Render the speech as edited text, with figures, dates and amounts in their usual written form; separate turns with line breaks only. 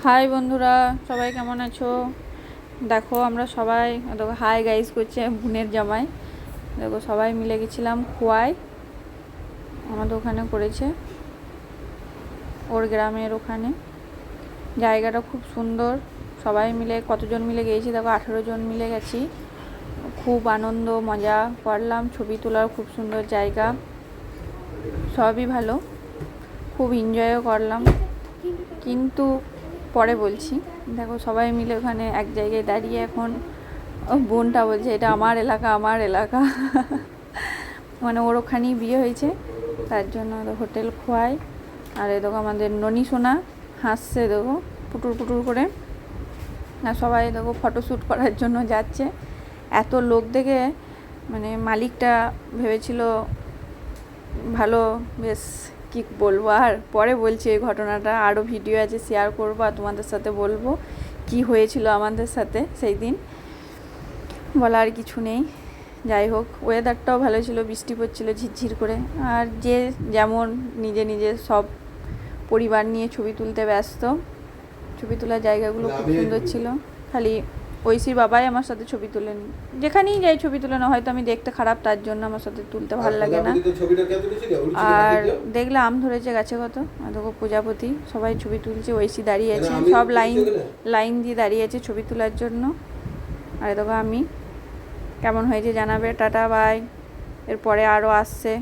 High বন্ধুরা, সবাই কেমন আছো? দেখো আমরা সবাই দেখো হাই গাইস করছে বোনের জামাই। দেখো সবাই মিলে গেছিলাম খোয়াই, আমাদের ওখানে করেছে, ওর গ্রামের ওখানে। জায়গাটা খুব সুন্দর। সবাই মিলে কতজন মিলে গিয়েছি দেখো, 18 জন মিলে গেছি। খুব আনন্দ মজা করলাম, ছবি তোলার খুব সুন্দর জায়গা, সবই ভালো, খুব এনজয়ও করলাম। কিন্তু পরে বলছি। দেখো সবাই মিলে ওখানে এক জায়গায় দাঁড়িয়ে এখন বোনটা বলছে এটা আমার এলাকা, আমার এলাকা। মানে ওর ওখানেই বিয়ে হয়েছে, তার জন্য হোটেল খোয়াই। আর এ দেখো আমাদের ননি সোনা হাসছে, দেখো পুটুর পুটুর করে। আর সবাই দেখো ফটোশ্যুট করার জন্য যাচ্ছে। এত লোক দেখে মানে মালিকটা ভেবেছিল ভালো, বেশ কি বলবো। আর পরে বলছি এই ঘটনাটা, আরও ভিডিও আছে শেয়ার করবো আর তোমাদের সাথে বলবো কি হয়েছিল আমাদের সাথে সেই দিন। বলার কিছু নেই। যাই হোক, ওয়েদারটাও ভালো ছিল, বৃষ্টি পড়ছিল ঝিরঝির করে। আর যে যেমন নিজে নিজে সব পরিবার নিয়ে ছবি তুলতে ব্যস্ত। ছবি তোলার জায়গাগুলো খুব সুন্দর ছিল। খালি ঐশীর বাবাই আমার সাথে ছবি তোলেনি। যেখানেই যাই ছবি তুলে না, হয়তো আমি দেখতে খারাপ তার জন্য আমার সাথে তুলতে ভালো লাগে না। আর দেখলে আম ধরেছে গাছে কত, দেখো প্রজাপতি, সবাই ছবি তুলছে। ঐশী দাঁড়িয়ে আছে, সব লাইন লাইন দিয়ে দাঁড়িয়ে আছে ছবি তোলার জন্য। আর দেখো আমি, কেমন হয়েছে জানাবে। টাটা বাই, এরপরে আরও আসছে।